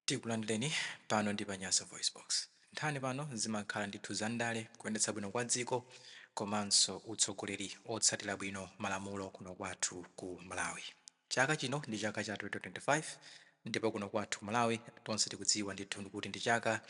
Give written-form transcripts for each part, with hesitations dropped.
Tikulandireni pano ndi Nyasa Voice Box. Nthani pano zimakhala ndithu zandale kuyendetsa bwino kwa dziko komanso utsogoleri otsatira bwino malamulo kuno kwathu ku Malawi. Chaka chino ndi chaka cha 2025 ndipo kuno kwathu Malawi tonse tikudziwa ndithu kuti ndi chaka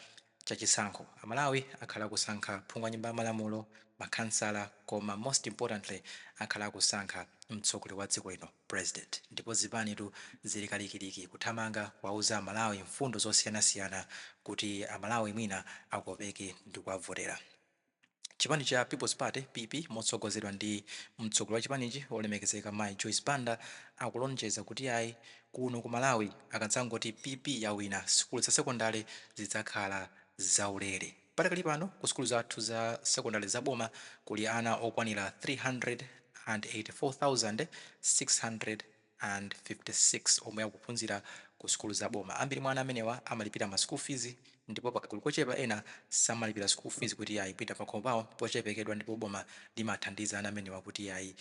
chachisankho. Amalawi akhala kusankha phungu wa nyumba ya malamulo, makhansala, koma most importantly akhala kusankha mtsogoleri wa dziko lino, president. Ndipo zipanitu zili kalikiliki kuthamanga wauza Amalawi mfundo zosiyanasiyana kuti Amalawi mwina akopeke ndi kuwavotera. Chipani cha People's Party PP motsogozedwa ndi mtsogoleri wa chipanichi olemekezeka Mai Joyce Banda akulonjeza kuti ayi kuno ku Malawi akadzangoti PP yawina sikulu za sekondari zidzakhala zaulere. Patakali pano ku sikulu zathu za sekondari za boma kuli ana okwanira 384,656 omwe akuphunzira ku sikulu za boma. Ambiri mwa ana amenewa amalipira ma school fees ndipo pakuli kochepa ena samalipira school fees kuti ayi pita pakhomo pawo pochepekedwa ndipo boma limathandiza ana amenewa kuti ayi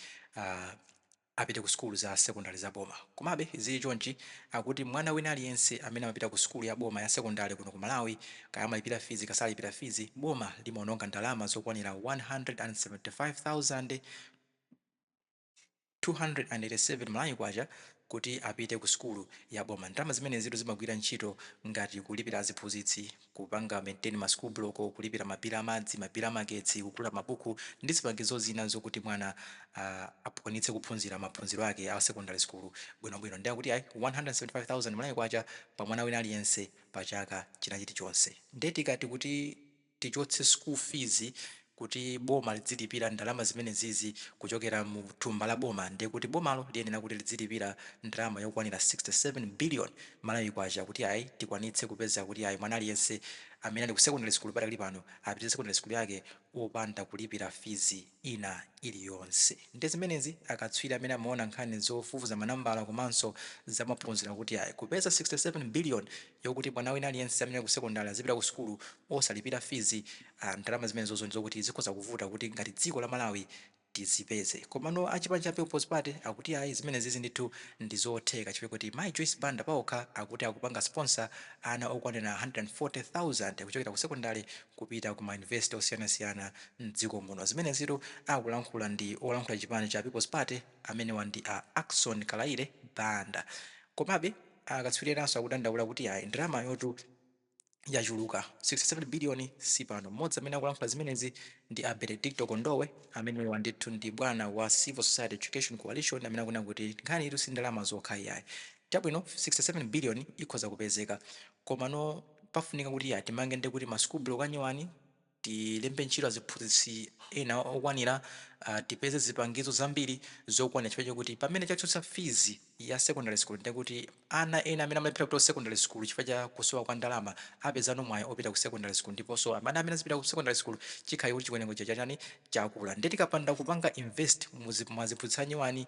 apite ku sikulu za sekondari za boma. Komabe zili chonchi akuti mwana wina aliyense amene amapita ku sikulu ya boma ya sekondari kuno ku Malawi kaya amalipira fees kasalipira fees, boma limaononga ndalama zokwanira 175,287 Malawi kwacha kuti apite ku sikulu ya boma. Ndalama zimene zitu zimagwira ntchito ngati kulipira aziphunzitsi, kupanga maintain ma school block, kulipira mapira amadzi, mapira amagetsi, kugula mabuku ndi zipangizo zina zokuti mwana akwanitse kuphunzira maphunziro ake a secondary school bwinobwino. Ndi akuti ayi 175,000 Malawi kwacha pa mwana wina aliyense pa chaka chilichonse. Ndiye tikati kuti tichotse school fees kuti boma lidzilipira ndalama zimene zizi kuchokera mu thumba la boma, ndiye kuti bomalo liyenera kuti lidzilipira ndalama yokwanira 67 billion Malawi kwacha kuti ayi tikwanitse kupeza kuti ayi mwana aliyense amene ali ku secondary school patakali pano apite secondary school yake opanda kulipira fees ina iliyonse. Ndi zimenezi akatswiri amene amaona nkhani zofufuza manambala komanso zamaphunziro kuti ayi kupeza 67 billion yokuti mwana wina aliyense amene ku secondary azipita ku school osalipira fees, ndalama zimene zozo kuti zikhoza kuvuta kuti ngati dziko la Malawi tizipeze. Komano achipani cha People's Party akuti ayi zimene zizi ndithu ndi zotheka chifukwa kuti Mai Joyce Banda paokha akuti akupanga sponsor ana okwanira 140,000 kuchokera ku secondary kupita ku university osiyanasiyana mdziko muno. Zimene zitu akulankhula ndi olankhula chipani cha People's Party amene wandi Ackson Kalaire Banda. Komabe akatswiri enanso akudandaula kuti ayi ndalama yotu yachuluka 67 billion sipano. Mmodzi amene akulankhula zimenezi ndi Benedicto Kondowe amene wandithu ndi bwana wa Civil Society Education Coalition amene akunena kuti nkhani itu si ndalama zokha yayi. Chabwino 67 billion ikhoza kupezeka komano pafunika kuti timange ndi kuti ma school block anyiwani tilembe ntchito aziphunzitsi ena okwanira, tipeze zipangizo zambiri zokwanira chifukwa chakuti pamene chachotsa fees ya secondary school ndi kuti ana ena amene amalipira ku secondary school chifukwa cha kusowa kwa ndalama apeza mwayi opita ku secondary school, ndiponso ana amene azipita ku secondary school chikhayi kuti chikweneko chachani chakula. Ndi tikapanda kupanga invest muziphunzitsi anyiwani,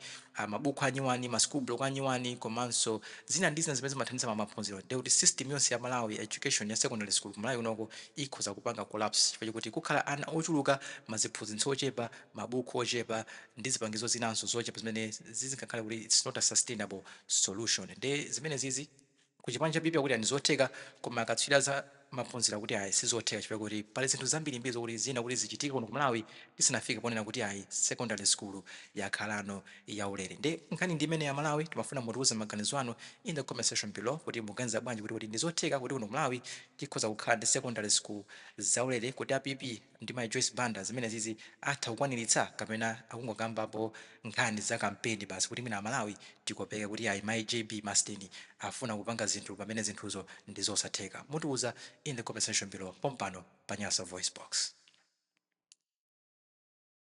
mabuku anyiwani, ma school block anyiwani komanso zina ndi zina zimene zimathandiza maphunziro, ndi kuti system yonse ya Malawi education ya secondary school Malawi kunoko ikhoza kupanga collapse chifukwa chakuti kukhala ana ochuluka, maziphunzitsi ochepa, mabuku ochepa ndi zipangizo zinanso zochepa zimene zizikakhala kuti it's not a sustainable solution. Ndi zimene zizi kuchipani cha PP kuti ndizotheka koma akatswiri za maphunziro kuti ayi sizotheka chifukwa kuti pali zinthu zambiri mbiri zokuti zina kuti zichitike kuno ku Malawi tisanafike ponena kuti ayi secondary school yakhalano yaulere. Ndi nkhani ndi imene ya Malawi timafuna mutiuze maganizo anu in the comment section below kuti muganiza bwanji kuti ndizotheka kuti kuno ku Malawi tikhoza kukhala ndi secondary school zaulere kuti PP ndi Mai Joyce Banda zimene zizi atha kukwaniritsa kapena akungokambapo nkhani za kampeni basi kuti mina Malawi tikopeka kuti ayi Mai JB Masteni afuna kupanga zinthu pamene zinthuzo ndi zosatheka. Mutiuza in the comment section below pompano pa Nyasa Voice Box.